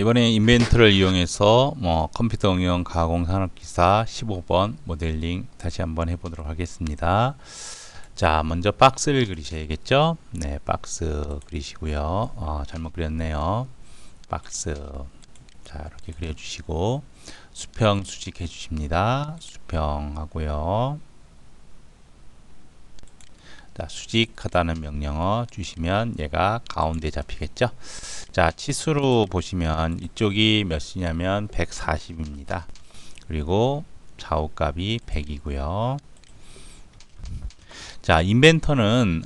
이번에 인벤트를 이용해서 컴퓨터 응용 가공 산업기사 15번 모델링 다시 한번 해보도록 하겠습니다. 자, 먼저 박스를 그리셔야겠죠? 네, 박스 그리시고요. 잘못 그렸네요. 박스. 자, 이렇게 그려주시고 수평 수직해 주십니다. 수평하고요. 자, 수직하다는 명령어 주시면 얘가 가운데 잡히겠죠. 자, 치수로 보시면 이쪽이 몇이냐면 140입니다. 그리고 좌우값이 100이고요. 자, 인벤터는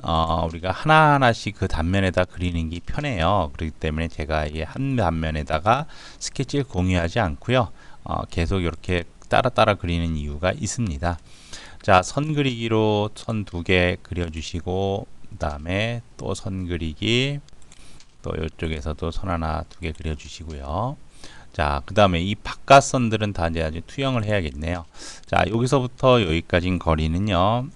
우리가 하나하나씩 그 단면에다 그리는 게 편해요. 그렇기 때문에 제가 이 한 단면에다가 스케치를 공유하지 않고요. 계속 이렇게 따라 그리는 이유가 있습니다. 자, 선 그리기로 선 2개 그려주시고, 그 다음에 또 선 그리기, 또 이쪽에서도 선 하나 2개 그려주시고요. 자, 그 다음에 이 바깥 선들은 다 이제 아주 투영을 해야겠네요. 자, 여기서부터 여기까지인 거리는요.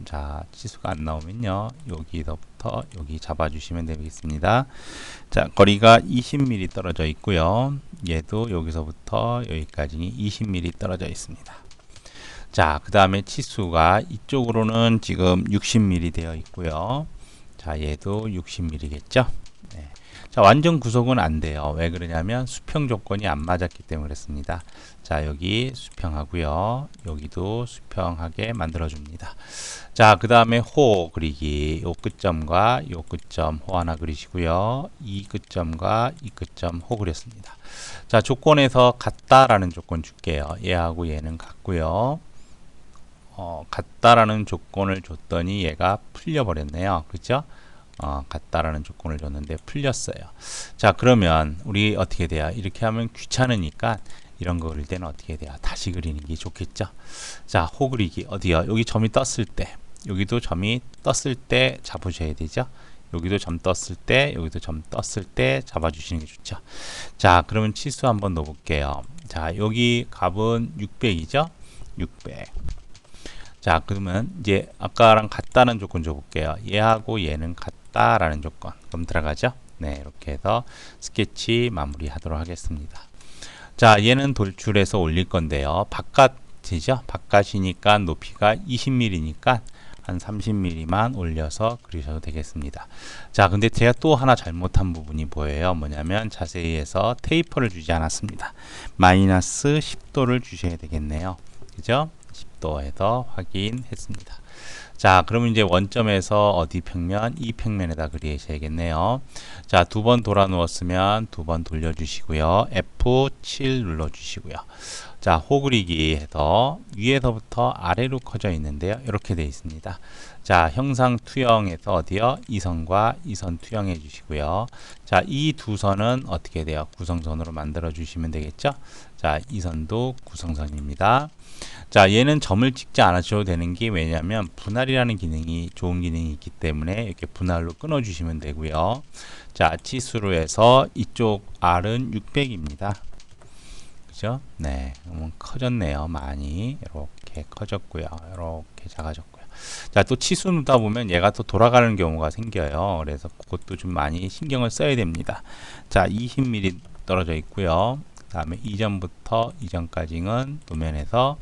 자, 치수가 안 나오면요. 여기서부터 여기 잡아주시면 되겠습니다. 자, 거리가 20mm 떨어져 있고요. 얘도 여기서부터 여기까지 20mm 떨어져 있습니다. 자, 그 다음에 치수가 이쪽으로는 지금 60mm 되어 있고요. 자, 얘도 60mm겠죠. 네. 자, 완전 구속은 안 돼요. 왜 그러냐면 수평 조건이 안 맞았기 때문에 그렇습니다. 자, 여기 수평하고요. 여기도 수평하게 만들어 줍니다. 자, 그 다음에 호 그리기. 요 끝점과 요 끝점 호 하나 그리시고요. 이 끝점과 이 끝점 호 그렸습니다. 자, 조건에서 같다라는 조건 줄게요. 얘하고 얘는 같고요. 같다라는 조건을 줬더니 얘가 풀려버렸네요. 그죠? 같다라는 조건을 줬는데 풀렸어요. 자, 그러면 우리 어떻게 돼요? 이렇게 하면 귀찮으니까 이런 거 그릴 때는 어떻게 돼요? 다시 그리는 게 좋겠죠? 자, 호 그리기 어디요? 여기 점이 떴을 때, 여기도 점이 떴을 때 잡으셔야 되죠? 여기도 점 떴을 때, 여기도 점 떴을 때 잡아주시는 게 좋죠. 자, 그러면 치수 한번 넣어볼게요. 자, 여기 값은 600이죠? 600. 자, 그러면 이제 아까랑 같다는 조건 줘볼게요. 얘하고 얘는 같다라는 조건. 그럼 들어가죠? 네, 이렇게 해서 스케치 마무리 하도록 하겠습니다. 자, 얘는 돌출해서 올릴 건데요. 바깥이죠? 바깥이니까 높이가 20mm니까 한 30mm만 올려서 그리셔도 되겠습니다. 자, 근데 제가 또 하나 잘못한 부분이 보여요. 뭐냐면 자세히 해서 테이퍼를 주지 않았습니다. 마이너스 10도를 주셔야 되겠네요. 그죠? 10도 해서 확인했습니다. 자, 그러면 이제 원점에서 어디 평면? 이 평면에다 그리셔야겠네요. 자, 2번 돌아 누웠으면 2번 돌려주시고요. F7 눌러주시고요. 자, 호 그리기 해서 위에서부터 아래로 커져 있는데요. 이렇게 되어 있습니다. 자, 형상 투영해서 어디요? 이 선과 이 선 투영해 주시고요. 자, 이 두 선은 어떻게 돼요? 구성선으로 만들어 주시면 되겠죠? 자, 이 선도 구성선입니다. 자, 얘는 점을 찍지 않으셔도 되는 게 왜냐면 분할이라는 기능이 좋은 기능이 있기 때문에 이렇게 분할로 끊어 주시면 되고요. 자, 치수로 해서 이쪽 R은 600입니다. 그죠? 네, 커졌네요. 많이 이렇게 커졌고요. 이렇게 작아졌고요. 자, 또 치수 넣다 보면 얘가 또 돌아가는 경우가 생겨요. 그래서 그것도 좀 많이 신경을 써야 됩니다. 자, 20mm 떨어져 있고요. 그 다음에 이전부터 이전까지는 도면에서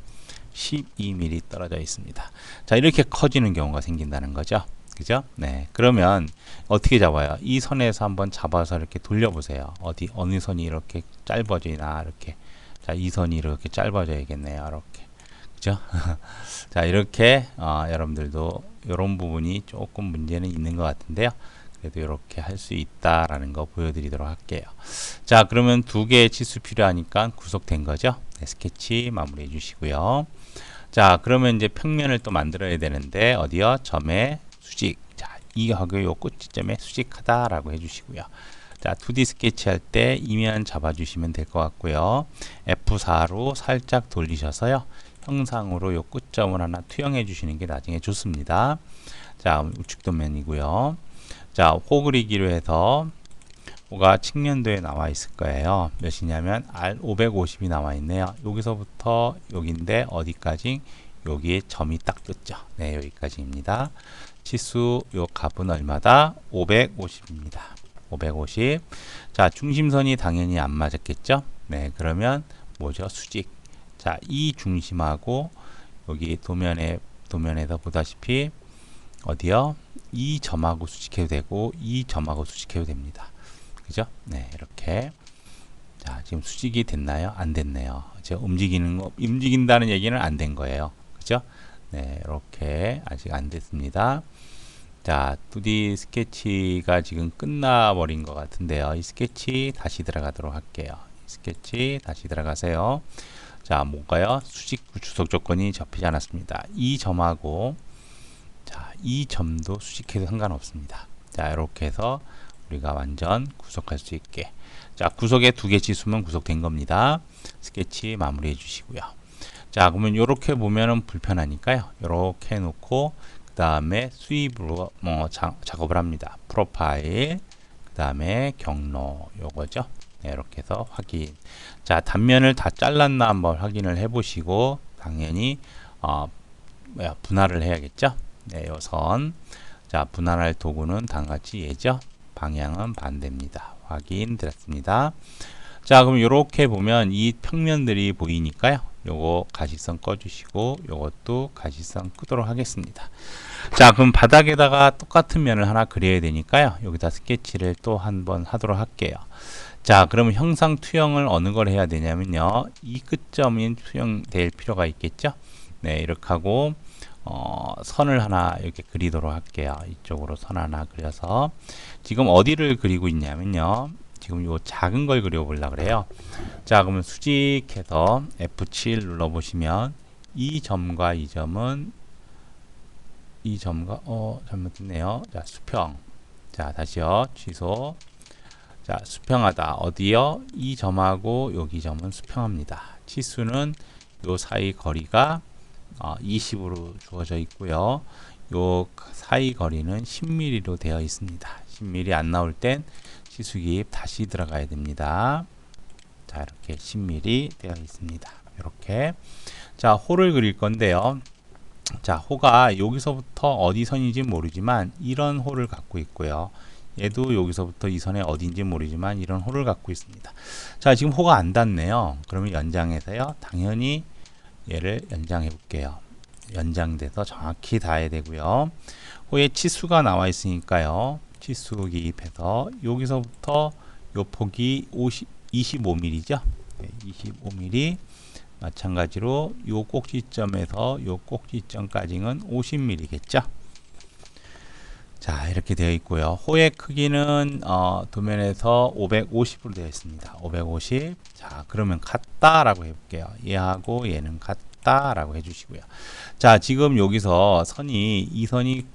12mm 떨어져 있습니다. 자, 이렇게 커지는 경우가 생긴다는 거죠. 그죠? 네. 그러면 어떻게 잡아요? 이 선에서 한번 잡아서 이렇게 돌려보세요. 어느 선이 이렇게 짧아지나, 이렇게. 자, 이 선이 이렇게 짧아져야겠네요. 이렇게. 그죠? 자, 이렇게, 여러분들도 이런 부분이 조금 문제는 있는 것 같은데요. 그래도 이렇게 할 수 있다라는 거 보여드리도록 할게요. 자, 그러면 2개의 치수 필요하니까 구속된 거죠. 네, 스케치 마무리해 주시고요. 자, 그러면 이제 평면을 또 만들어야 되는데 어디요? 점에 수직. 자, 이하고 요 끝지점에 수직하다라고 해주시고요. 자, 2D 스케치 할 때 이면 잡아주시면 될 것 같고요. F4로 살짝 돌리셔서요. 형상으로 요 끝점을 하나 투영해 주시는 게 나중에 좋습니다. 자, 우측도면이고요. 자, 호 그리기로 해서 호가 측면도에 나와 있을 거예요. 몇이냐면 R550이 나와 있네요. 여기서부터 여기인데 어디까지? 여기에 점이 딱 떴죠. 네, 여기까지입니다. 치수 요 값은 얼마다? 550입니다. 550. 자, 중심선이 당연히 안 맞았겠죠? 네, 그러면 뭐죠? 수직. 자, 이 중심하고 여기 도면에서 보다시피 어디요? 이 점하고 수직해도 되고 이 점하고 수직해도 됩니다. 그죠? 네, 이렇게. 자, 지금 수직이 됐나요? 안 됐네요. 제가 움직인다는 얘기는 안 된 거예요. 그죠? 네, 이렇게 아직 안 됐습니다. 자, 2D 스케치가 지금 끝나버린 것 같은데요. 이 스케치 다시 들어가도록 할게요. 스케치 다시 들어가세요. 자, 뭔가요? 수직 주석 조건이 접히지 않았습니다. 이 점하고 자, 이 점도 수직해도 상관없습니다. 자, 이렇게 해서 우리가 완전 구속할 수 있게. 자, 구속에 2개 치수면 구속된 겁니다. 스케치 마무리해 주시고요. 자, 그러면 이렇게 보면은 불편하니까요. 이렇게 해놓고 그 다음에 수입으로 작업을 합니다. 프로파일, 그 다음에 경로 요거죠. 네, 이렇게 해서 확인. 자, 단면을 다 잘랐나 한번 확인을 해보시고 당연히 분할을 해야겠죠. 네, 요 선. 자, 분할할 도구는 다음같이 예죠. 방향은 반대입니다. 확인 드렸습니다. 자, 그럼 이렇게 보면 이 평면들이 보이니까요. 요거 가시선 꺼주시고 요것도 가시선 끄도록 하겠습니다. 자, 그럼 바닥에다가 똑같은 면을 하나 그려야 되니까요. 여기다 스케치를 또 한번 하도록 할게요. 자, 그러면 형상 투영을 어느 걸 해야 되냐면요. 이 끝점이 투영될 필요가 있겠죠. 네, 이렇게 하고 선을 하나 이렇게 그리도록 할게요. 이쪽으로 선 하나 그려서 지금 어디를 그리고 있냐면요. 지금 요 작은 걸 그려보려고 그래요. 자, 그러면 수직해서 F7 눌러보시면 이 점과 이 점은 이 점과 잘못됐네요. 자, 수평. 자, 다시요. 취소. 자, 수평하다. 어디요? 이 점하고 여기 점은 수평합니다. 치수는 요 사이 거리가 20으로 주어져 있고요. 요 사이 거리는 10mm로 되어 있습니다. 10mm 안 나올 땐 치수기입 다시 들어가야 됩니다. 자, 이렇게 10mm 되어 있습니다. 이렇게. 자, 호를 그릴 건데요. 자, 호가 여기서부터 어디 선인지 모르지만 이런 호를 갖고 있고요. 얘도 여기서부터 이 선에 어딘지 모르지만 이런 호를 갖고 있습니다. 자, 지금 호가 안 닿네요. 그러면 연장해서요. 당연히 얘를 연장해 볼게요. 연장돼서 정확히 닿아야 되고요. 호의 치수가 나와 있으니까요. 치수 기입해서 여기서부터 요 폭이 25mm죠. 네, 25mm. 마찬가지로 요 꼭지점에서 요 꼭지점까지는 50mm겠죠. 자, 이렇게 되어 있고요. 호의 크기는 도면에서 550으로 되어 있습니다. 550. 자, 그러면 같다라고 해볼게요. 얘하고 얘는 같다라고 해주시고요. 자, 지금 여기서 이 선이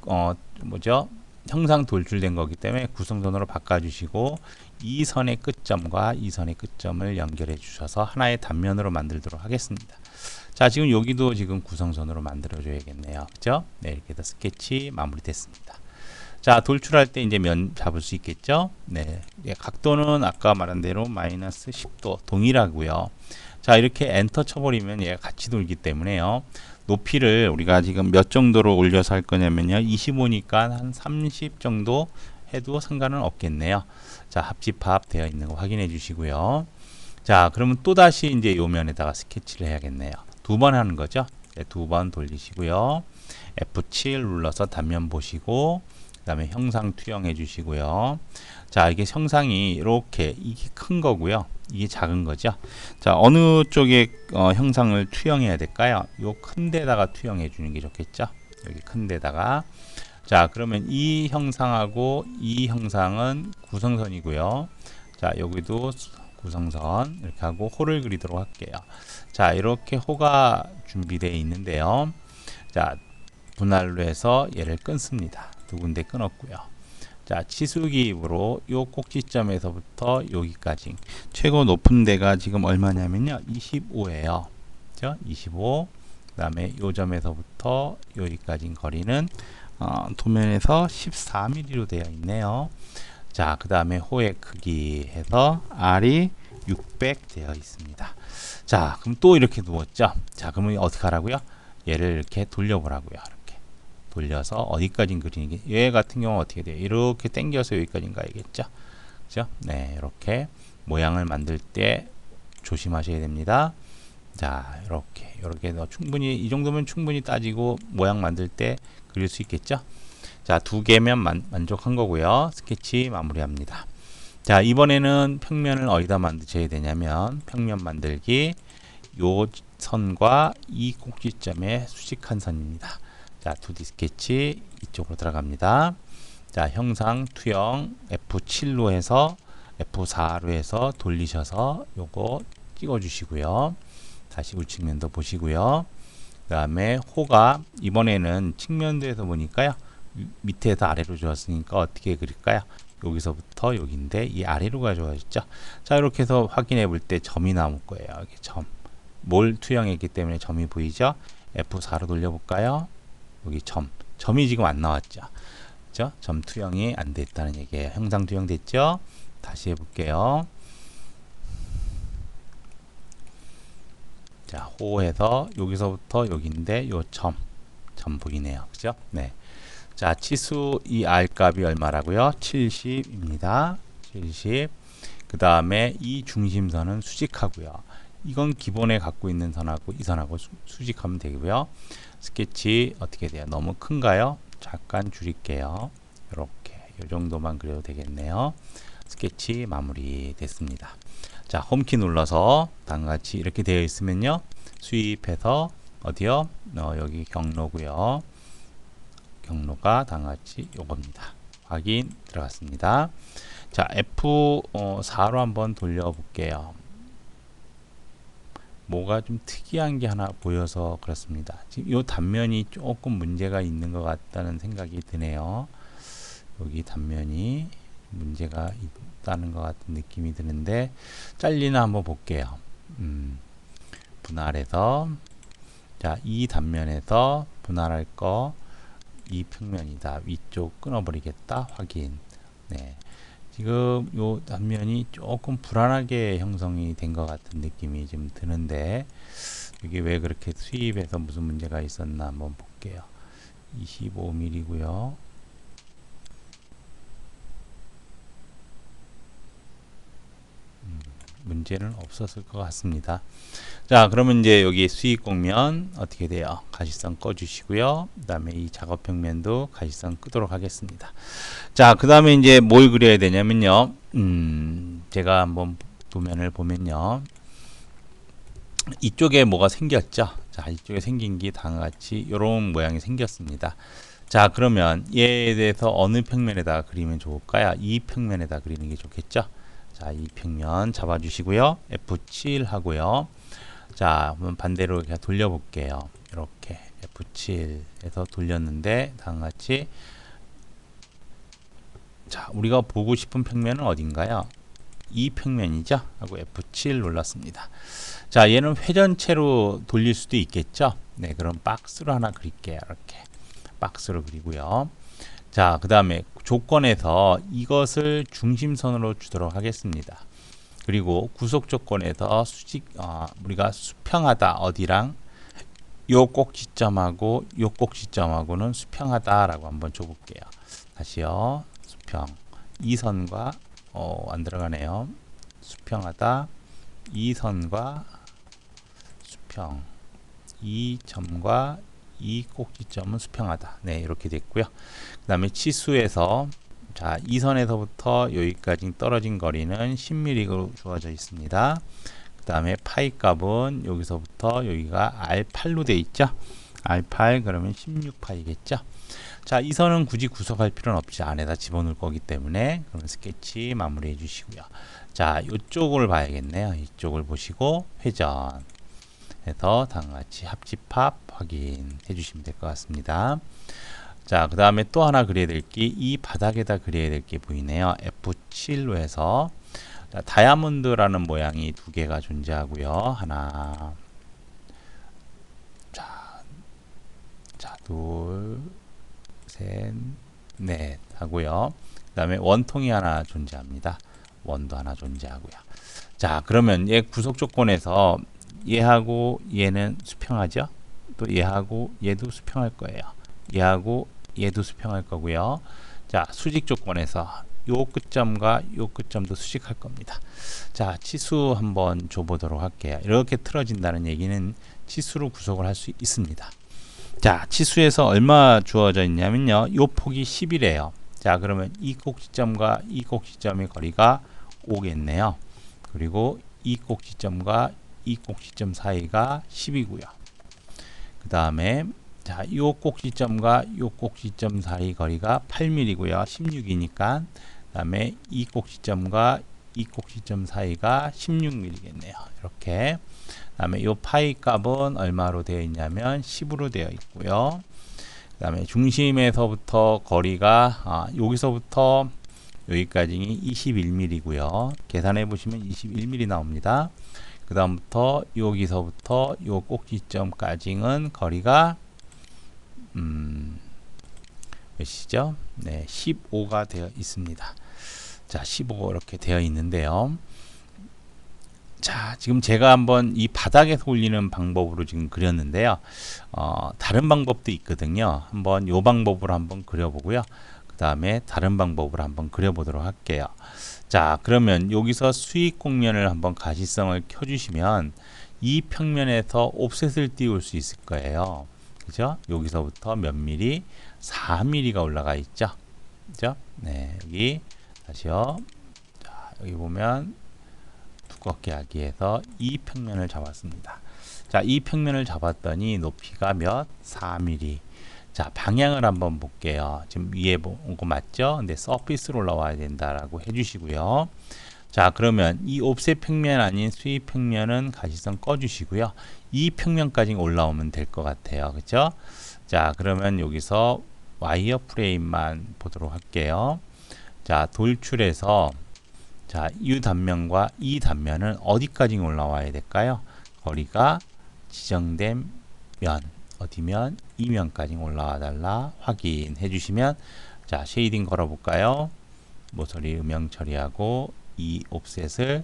뭐죠? 형상 돌출된 거기 때문에 구성선으로 바꿔주시고 이 선의 끝점과 이 선의 끝점을 연결해 주셔서 하나의 단면으로 만들도록 하겠습니다. 자, 지금 여기도 지금 구성선으로 만들어 줘야겠네요. 그죠? 네, 이렇게 해서 스케치 마무리됐습니다. 자, 돌출할 때 이제 면 잡을 수 있겠죠? 네. 각도는 아까 말한 대로 마이너스 10도 동일하고요. 자, 이렇게 엔터 쳐버리면 얘가 같이 돌기 때문에요. 높이를 우리가 지금 몇 정도로 올려서 할 거냐면요. 25니까 한 30 정도 해도 상관은 없겠네요. 자, 합집합 되어 있는 거 확인해 주시고요. 자, 그러면 또 다시 이제 요 면에다가 스케치를 해야겠네요. 2번 하는 거죠. 네, 2번 돌리시고요. F7 눌러서 단면 보시고 그 다음에 형상 투영해 주시고요. 자, 이게 형상이 이렇게 이게 큰 거고요. 이게 작은 거죠. 자, 어느 쪽에 형상을 투영해야 될까요? 요 큰 데다가 투영해 주는 게 좋겠죠. 여기 큰 데다가. 자, 그러면 이 형상하고 이 형상은 구성선이고요. 자, 여기도 구성선 이렇게 하고 호를 그리도록 할게요. 자, 이렇게 호가 준비되어 있는데요. 자, 분할로 해서 얘를 끊습니다. 2군데 끊었고요. 자, 치수기입으로 요 꼭지점에서부터 여기까지 최고 높은 데가 지금 얼마냐면요. 25예요. 그죠? 25. 그다음에 요 점에서부터 여기까지 거리는 도면에서 14mm로 되어 있네요. 자, 그다음에 호의 크기 해서 R이 600 되어 있습니다. 자, 그럼 또 이렇게 누웠죠. 자, 그러면 어떻게 하라고요? 얘를 이렇게 돌려보라고요. 돌려서 어디까지 그리는 게, 얘 같은 경우는 어떻게 돼요? 이렇게 당겨서 여기까지 가야겠죠. 그죠? 네, 이렇게 모양을 만들 때 조심하셔야 됩니다. 자, 이렇게 충분히 이 정도면 충분히 따지고 모양 만들 때 그릴 수 있겠죠? 자, 두 개면 만족한 거고요. 스케치 마무리합니다. 자, 이번에는 평면을 어디다 만드셔야 되냐면 평면 만들기 요 선과 이 꼭지점의 수직한 선입니다. 자, 2D 스케치 이쪽으로 들어갑니다. 자, 형상 투영 F7로 해서 F4로 해서 돌리셔서 요거 찍어 주시고요. 다시 우측면도 보시고요. 그 다음에 호가 이번에는 측면도에서 보니까요. 밑에서 아래로 주었으니까 어떻게 그릴까요? 여기서부터 여기인데 이 아래로 가져가셨죠. 자, 이렇게 해서 확인해 볼 때 점이 나올 거예요. 여기 점. 뭘 투영했기 때문에 점이 보이죠? F4로 돌려볼까요? 여기 점이 지금 안 나왔죠. 그죠? 점 투영이 안 됐다는 얘기예요. 형상 투영 됐죠? 다시 해볼게요. 자, 호해서 여기서부터 여기인데 요 점 보이네요. 그죠? 네. 자, 치수 이 R 값이 얼마라고요? 70입니다. 70. 그 다음에 이 중심선은 수직하고요. 이건 기본에 갖고 있는 선하고 이 선하고 수직하면 되고요. 스케치 어떻게 돼요? 너무 큰가요? 잠깐 줄일게요. 이렇게 이 정도만 그려도 되겠네요. 스케치 마무리 됐습니다. 자, 홈키 눌러서 다음과 같이 이렇게 되어 있으면요. 수입해서 어디요? 여기 경로고요. 경로가 다음과 같이 요겁니다. 확인 들어갔습니다. 자, F4로 한번 돌려볼게요. 뭐가 좀 특이한 게 하나 보여서 그렇습니다. 지금 이 단면이 조금 문제가 있는 것 같다는 생각이 드네요. 여기 단면이 문제가 있다는 것 같은 느낌이 드는데 잘리나 한번 볼게요. 분할해서 자, 이 단면에서 분할할 거 이 평면이다. 위쪽 끊어버리겠다. 확인. 네. 지금 요 단면이 조금 불안하게 형성이 된 것 같은 느낌이 좀 드는데 이게 왜 그렇게 수입에서 무슨 문제가 있었나 한번 볼게요. 25mm고요. 문제는 없었을 것 같습니다. 자, 그러면 이제 여기 수익 곡면 어떻게 돼요? 가시성 꺼주시고요. 그 다음에 이 작업 평면도 가시성 끄도록 하겠습니다. 자, 그 다음에 이제 뭘 그려야 되냐면요. 제가 한번 도면을 보면요. 이쪽에 뭐가 생겼죠? 자, 이쪽에 생긴 게 다음과 같이 이런 모양이 생겼습니다. 자, 그러면 얘에 대해서 어느 평면에다 그리면 좋을까요? 이 평면에다 그리는 게 좋겠죠? 자, 이 평면 잡아주시고요. F7 하고요. 자, 한번 반대로 그냥 돌려볼게요. 이렇게 F7에서 돌렸는데 다음과 같이 자, 우리가 보고 싶은 평면은 어딘가요? 이 평면이죠? 하고 F7 눌렀습니다. 자, 얘는 회전체로 돌릴 수도 있겠죠? 네, 그럼 박스로 하나 그릴게요. 이렇게 박스로 그리고요. 자, 그 다음에 조건에서 이것을 중심선으로 주도록 하겠습니다. 그리고 구속 조건에서 우리가 수평하다 어디랑 요 꼭지점하고 요 꼭지점하고는 수평하다라고 한번 줘볼게요. 다시요. 수평. 이 선과 안 들어가네요. 수평하다. 이 선과 수평. 이 점과 이 꼭지점은 수평하다. 네, 이렇게 됐고요. 그 다음에 치수에서 자, 이 선에서부터 여기까지 떨어진 거리는 10mm로 주어져 있습니다. 그 다음에 파이 값은 여기서부터 여기가 R8로 돼 있죠. R8 그러면 16파이겠죠. 자, 이 선은 굳이 구속할 필요는 없이 안에다 집어넣을 거기 때문에 그럼 스케치 마무리해 주시고요. 자, 이쪽을 봐야겠네요. 이쪽을 보시고 회전 해서 다음과 같이 합집합 확인해 주시면 될 것 같습니다. 자, 그 다음에 또 하나 그려야 될 게 이 바닥에다 그려야 될 게 보이네요. F7로 해서 자, 다이아몬드라는 모양이 두 개가 존재하고요. 하나 자, 둘, 셋, 넷 하고요. 그 다음에 원통이 하나 존재합니다. 원도 하나 존재하고요. 자, 그러면 얘 구속 조건에서 얘하고 얘는 수평하죠. 또 얘하고 얘도 수평할 거예요. 얘하고 얘도 수평할 거고요. 자, 수직 조건에서 요 끝점과 요 끝점도 수직할 겁니다. 자, 치수 한번 줘보도록 할게요. 이렇게 틀어진다는 얘기는 치수로 구속을 할 수 있습니다. 자, 치수에서 얼마 주어져 있냐면요. 요 폭이 10이래요. 자, 그러면 이 꼭지점과 이 꼭지점의 거리가 5겠네요. 그리고 이 꼭지점과 이 꼭지점 사이가 10이고요. 그 다음에 자, 요 꼭지점과 요 꼭지점 사이 거리가 8mm고요. 16이니까 그 다음에 이 꼭지점과 이 꼭지점 사이가 16mm겠네요. 이렇게. 그 다음에 요 파이 값은 얼마로 되어 있냐면 10으로 되어 있고요. 그 다음에 중심에서부터 거리가 여기서부터 여기까지 21mm고요. 계산해 보시면 21mm 나옵니다. 그 다음부터 여기서부터 요 꼭지점까지는 거리가 몇이죠? 네, 15가 되어 있습니다. 자, 15 이렇게 되어 있는데요. 자, 지금 제가 한번 이 바닥에서 올리는 방법으로 지금 그렸는데요. 다른 방법도 있거든요. 한번 요 방법으로 한번 그려보고요. 그 다음에 다른 방법으로 한번 그려보도록 할게요. 자, 그러면 여기서 수익 곡면을 한번 가시성을 켜주시면 이 평면에서 옵셋을 띄울 수 있을 거예요. 그죠? 여기서부터 몇 미리? 4mm가 올라가 있죠. 그죠? 네, 여기 다시요. 자, 여기 보면 두껍게 하기 위해서 이 평면을 잡았습니다. 자, 이 평면을 잡았더니 높이가 몇? 4mm. 자, 방향을 한번 볼게요. 지금 위에 본 거 맞죠? 근데 서피스로 올라와야 된다라고 해주시고요. 자, 그러면 이 옵셋 평면 아닌 수입 평면은 가시성 꺼주시고요. 이 평면까지 올라오면 될 것 같아요. 그죠? 자, 그러면 여기서 와이어 프레임만 보도록 할게요. 자, 돌출해서 자, 이 단면과 이 단면은 어디까지 올라와야 될까요? 거리가 지정된 면, 어디면? 이 면까지 올라와 달라 확인해 주시면, 자, 쉐이딩 걸어 볼까요? 모서리 음영 처리하고 이 옵셋을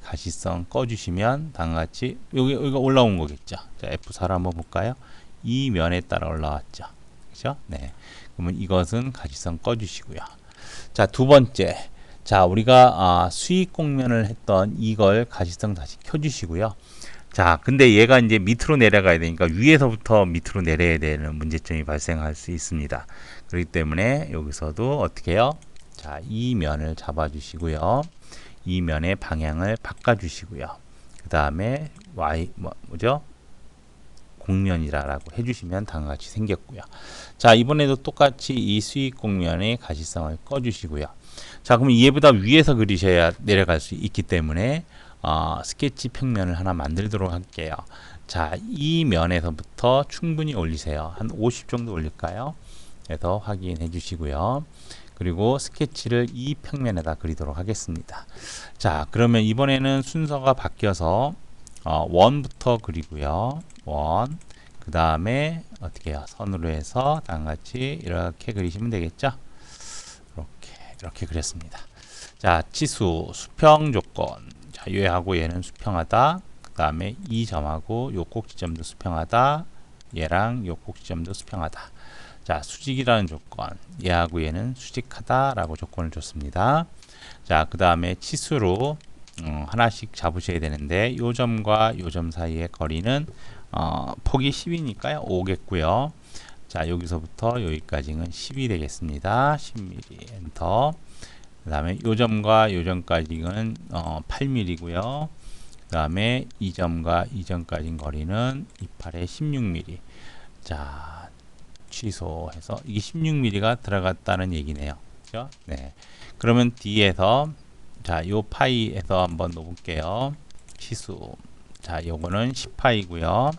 가시성 꺼주시면 다음같이 여기가 올라온 거겠죠. 자, F4를 한번 볼까요? 이 면에 따라 올라왔죠. 그죠? 네. 그러면 이것은 가시성 꺼주시고요. 자, 두 번째. 자, 우리가 수익 곡면을 했던 이걸 가시성 다시 켜주시고요. 자, 근데 얘가 이제 밑으로 내려가야 되니까 위에서부터 밑으로 내려야 되는 문제점이 발생할 수 있습니다. 그렇기 때문에 여기서도 어떻게 해요? 자, 이 면을 잡아주시고요. 이 면의 방향을 바꿔주시고요. 그 다음에 뭐죠? 곡면이라고 해주시면 다음과 같이 생겼고요. 자, 이번에도 똑같이 이 수익 곡면의 가시성을 꺼주시고요. 자, 그럼 얘보다 위에서 그리셔야 내려갈 수 있기 때문에 스케치 평면을 하나 만들도록 할게요. 자, 이 면에서부터 충분히 올리세요. 한 50 정도 올릴까요? 그래서 확인해 주시고요. 그리고 스케치를 이 평면에다 그리도록 하겠습니다. 자, 그러면 이번에는 순서가 바뀌어서 원부터 그리고요. 원. 그 다음에 어떻게 해요? 선으로 해서 다음같이 이렇게 그리시면 되겠죠? 이렇게 그렸습니다. 자, 치수, 수평 조건. 자, 얘하고 얘는 수평하다. 그 다음에 이 점하고 요 꼭지점도 수평하다. 얘랑 요 꼭지점도 수평하다. 자, 수직이라는 조건. 얘하고 얘는 수직하다라고 조건을 줬습니다. 자, 그 다음에 치수로 하나씩 잡으셔야 되는데 요 점과 요 점 사이의 거리는 폭이 10이니까요. 5겠고요. 자, 여기서부터 여기까지는 10이 되겠습니다. 10mm 엔터. 그 다음에 요 점과 요 점까지는 8mm고요. 그 다음에 이 점과 이 점까지 거리는 28에 16mm. 자, 취소해서 이게 16mm가 들어갔다는 얘기네요. 그죠? 네. 그러면 뒤에서 자, 요 파이에서 한번 놓을게요. 치수. 자, 요거는 10파이고요.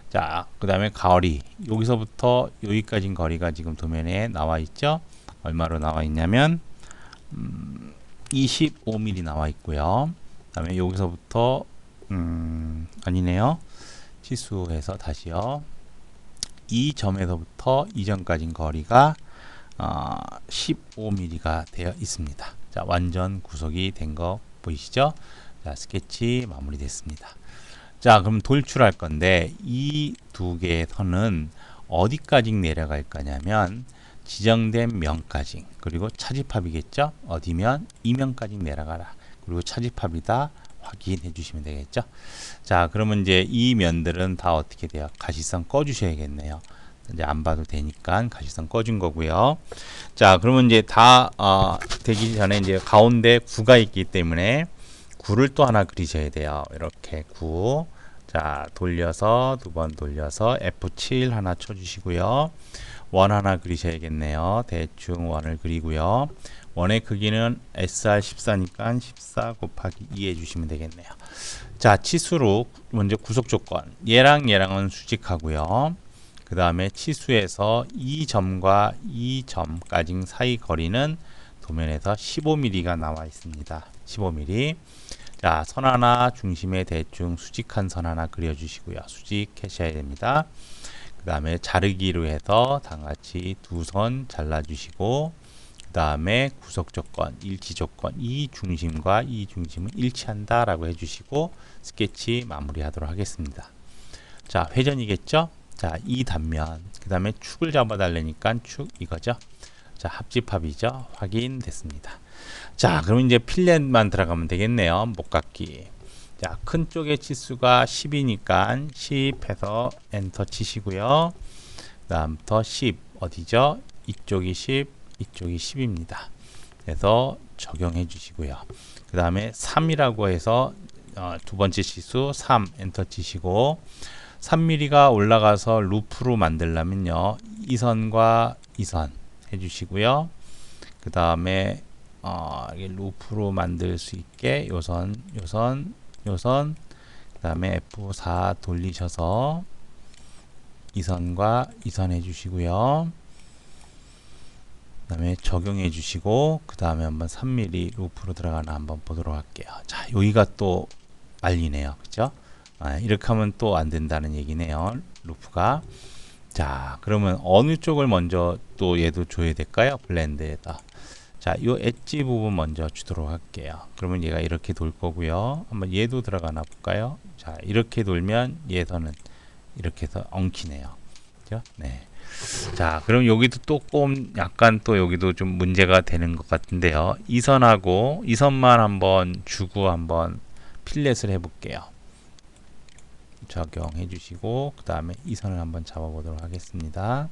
자, 그 다음에 거리. 여기서부터 여기까지 거리가 지금 도면에 나와 있죠? 얼마로 나와 있냐면 25mm 나와 있고요. 그 다음에 여기서부터 아니네요. 치수해서 다시요. 이 점에서부터 이 점까지 거리가 15mm가 되어 있습니다. 자, 완전 구속이 된 거 보이시죠? 자, 스케치 마무리됐습니다. 자, 그럼 돌출할 건데 이 두 개의 선은 어디까지 내려갈 거냐면, 지정된 면까지, 그리고 차집합이겠죠. 어디면 이면까지 내려가라. 그리고 차집합이다 확인해 주시면 되겠죠. 자, 그러면 이제 이 면들은 다 어떻게 돼요? 가시성 꺼 주셔야겠네요. 이제 안 봐도 되니까 가시성 꺼준 거고요. 자, 그러면 이제 다 되기 전에 이제 가운데 구가 있기 때문에 구를 또 하나 그리셔야 돼요. 이렇게 구. 자, 돌려서 두 번 돌려서 F7 하나 쳐주시고요. 원 하나 그리셔야겠네요. 대충 원을 그리고요. 원의 크기는 SR14니까 14 곱하기 2 해주시면 되겠네요. 자, 치수로 먼저 구속 조건. 얘랑 얘랑은 수직하고요. 그 다음에 치수에서 이 점과 이 점까지 사이 거리는 도면에서 15mm가 나와 있습니다. 15mm. 자, 선 하나 중심에 대충 수직한 선 하나 그려주시고요. 수직하셔야 됩니다. 그 다음에 자르기로 해서 다같이 두 선 잘라주시고, 그 다음에 구속 조건, 일치 조건, 이 중심과 이 중심은 일치한다 라고 해주시고 스케치 마무리하도록 하겠습니다. 자, 회전이겠죠? 자, 이 단면, 그 다음에 축을 잡아달라니까 축 이거죠. 자, 합집합이죠. 확인됐습니다. 자, 그럼 이제 필렛만 들어가면 되겠네요. 목깎기. 자, 큰 쪽의 치수가 10이니까 10 해서 엔터 치시고요. 그 다음부터 10 어디죠? 이쪽이 10, 이쪽이 10입니다. 그래서 적용해 주시고요. 그 다음에 3이라고 해서 두 번째 치수 3 엔터 치시고, 3mm가 올라가서 루프로 만들려면요, 이 선과 이 선 해주시고요. 그 다음에 루프로 만들 수 있게 요선, 요선, 요선, 그 다음에 F4 돌리셔서 이 선과 이 선 해주시고요. 그 다음에 적용해 주시고, 그 다음에 한번 3mm 루프로 들어가나 한번 보도록 할게요. 자, 여기가 또 말리네요. 그죠? 이렇게 하면 또 안 된다는 얘기네요. 루프가. 자, 그러면 어느 쪽을 먼저 또 얘도 줘야 될까요? 블렌드에다. 자, 요 엣지 부분 먼저 주도록 할게요. 그러면 얘가 이렇게 돌 거고요. 한번 얘도 들어가나 볼까요? 자, 이렇게 돌면 얘서는 이렇게 해서 엉키네요. 그죠? 네. 자, 그럼 여기도 조금 약간 또 여기도 좀 문제가 되는 것 같은데요. 이 선하고 이 선만 한번 주고 한번 필렛을 해볼게요. 적용해 주시고, 그 다음에 이 선을 한번 잡아 보도록 하겠습니다.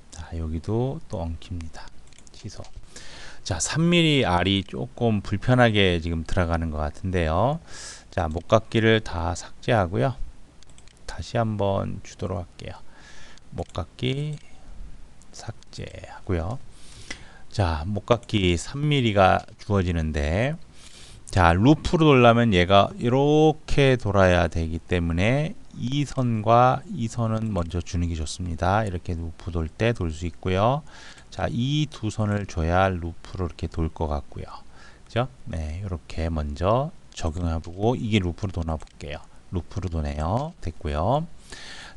자, 여기도 또 엉킵니다. 취소. 자, 3mm R이 조금 불편하게 지금 들어가는 것 같은데요. 자, 목깎기를 다 삭제하고요. 다시 한번 주도록 할게요. 목깎기 삭제하고요. 자, 목깎기 3mm가 주어지는데, 자, 루프로 돌려면 얘가 이렇게 돌아야 되기 때문에 이 선과 이 선은 먼저 주는 게 좋습니다. 이렇게 루프 돌 때 돌 수 있고요. 자, 이 두 선을 줘야 루프로 이렇게 돌 것 같고요. 그죠? 네, 이렇게 먼저 적용해보고, 이게 루프로 도나 볼게요. 루프로 도네요. 됐고요.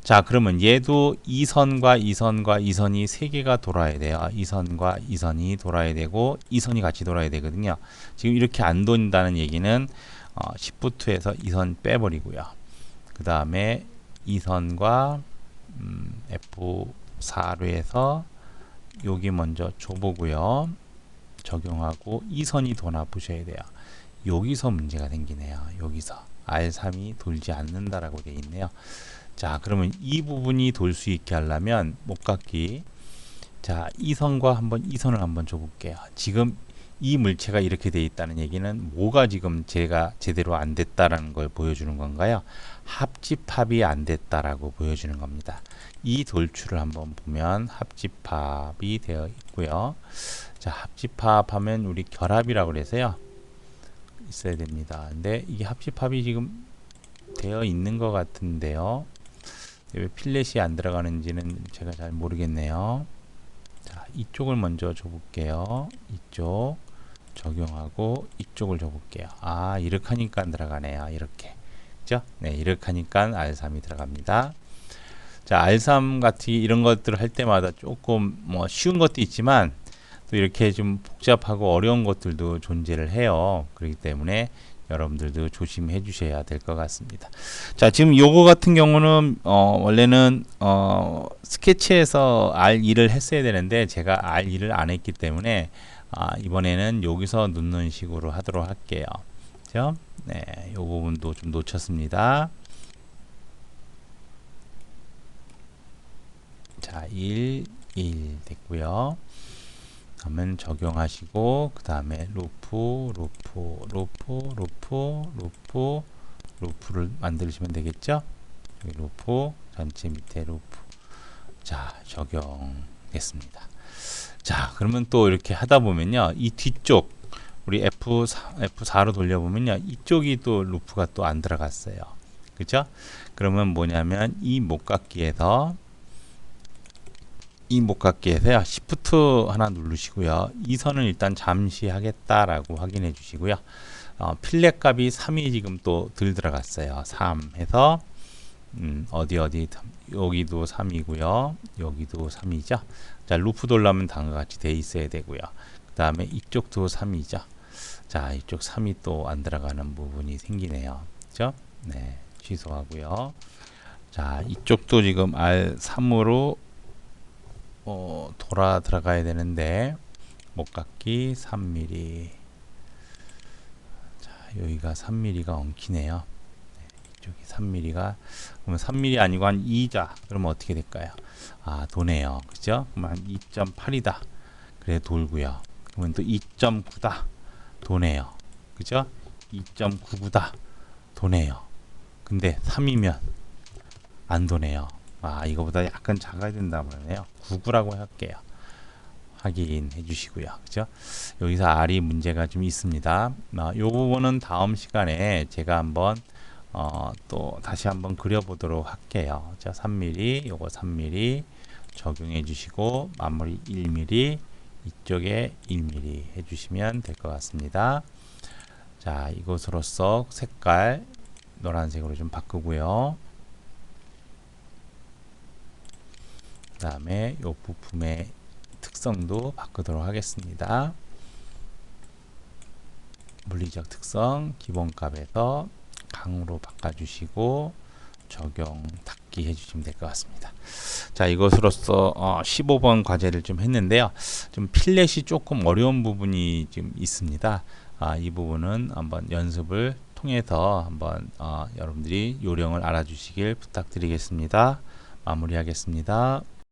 자, 그러면 얘도 이 선과 이 선과 이 선이 세 개가 돌아야 돼요. 이 선과 이 선이 돌아야 되고, 이 선이 같이 돌아야 되거든요. 지금 이렇게 안 돈다는 얘기는 Shift에서 이 선 빼버리고요. 그 다음에 이 선과 F4로 해서 여기 먼저 줘보고요. 적용하고 이 선이 도나 보셔야 돼요. 여기서 문제가 생기네요. 여기서 R3이 돌지 않는다라고 되어 있네요. 자, 그러면 이 부분이 돌 수 있게 하려면 목깎기, 자, 이 선과 한번 이 선을 한번 줘볼게요. 지금 이 물체가 이렇게 되어 있다는 얘기는 뭐가 지금 제가 제대로 안 됐다라는 걸 보여주는 건가요? 합집합이 안 됐다라고 보여주는 겁니다. 이 돌출을 한번 보면 합집합이 되어 있고요. 자, 합집합 하면 우리 결합이라고 그래서요, 있어야 됩니다. 근데 이게 합집합이 지금 되어 있는 것 같은데요. 왜 필렛이 안 들어가는지는 제가 잘 모르겠네요. 자, 이쪽을 먼저 줘볼게요. 이쪽 적용하고 이쪽을 줘볼게요. 아, 이렇게 하니까 들어가네요. 이렇게. 그죠? 네, 이렇게 하니까 R3이 들어갑니다. 자, R3 같은 이런 것들을 할 때마다 조금 뭐 쉬운 것도 있지만 또 이렇게 좀 복잡하고 어려운 것들도 존재를 해요. 그렇기 때문에 여러분들도 조심해 주셔야 될 것 같습니다. 자, 지금 요거 같은 경우는 원래는 스케치에서 R2를 했어야 되는데 제가 R2를 안 했기 때문에 이번에는 여기서 넣는 식으로 하도록 할게요. 그죠? 네, 요 부분도 좀 놓쳤습니다. 자, 1 됐고요. 그러면 적용하시고 그 다음에 루프를 만드시면 되겠죠. 여기 루프 전체 밑에 루프. 자, 적용됐습니다. 자, 그러면 또 이렇게 하다 보면요, 이 뒤쪽 우리 F4로 돌려보면요, 이쪽이 또 루프가 또 안 들어갔어요. 그죠? 그러면 뭐냐면 이 목깎이에서요, Shift 하나 누르시고요. 이 선을 일단 잠시 하겠다라고 확인해 주시고요. 필렛 값이 3이 지금 또 덜 들어갔어요. 3 해서 어디 여기도 3이고요. 여기도 3이죠. 자, 루프 돌려면 다음과 같이 돼 있어야 되고요. 그 다음에 이쪽도 3이죠. 자, 이쪽 3이 또 안 들어가는 부분이 생기네요. 그죠? 네, 취소하고요. 자, 이쪽도 지금 R3으로 돌아 들어가야 되는데 목깎이 3mm. 자, 여기가 3mm가 엉키네요. 네, 이쪽이 3mm가 그러면 3mm 아니고 한 2자. 그러면 어떻게 될까요? 도네요. 그죠? 그러면 한 2.8이다. 그래 돌고요. 그러면 또 2.9다. 도네요. 그죠? 2.99다. 도네요. 근데 3이면 안 도네요. 이거보다 약간 작아야 된다 그러네요. 99라고 할게요. 확인해 주시고요. 그죠? 여기서 R이 문제가 좀 있습니다. 요 부분은 다음 시간에 제가 한번 또 다시 한번 그려보도록 할게요. 자, 3mm, 요거 3mm 적용해 주시고 마무리 1mm, 이쪽에 1mm 해주시면 될 것 같습니다. 자, 이것으로써 색깔 노란색으로 좀 바꾸고요. 그 다음에 이 부품의 특성도 바꾸도록 하겠습니다. 물리적 특성 기본값에서 강으로 바꿔주시고 적용 닫기 해주시면 될 것 같습니다. 자, 이것으로써 15번 과제를 좀 했는데요. 좀 필렛이 조금 어려운 부분이 좀 있습니다. 이 부분은 한번 연습을 통해서 한번 여러분들이 요령을 알아주시길 부탁드리겠습니다. 마무리하겠습니다.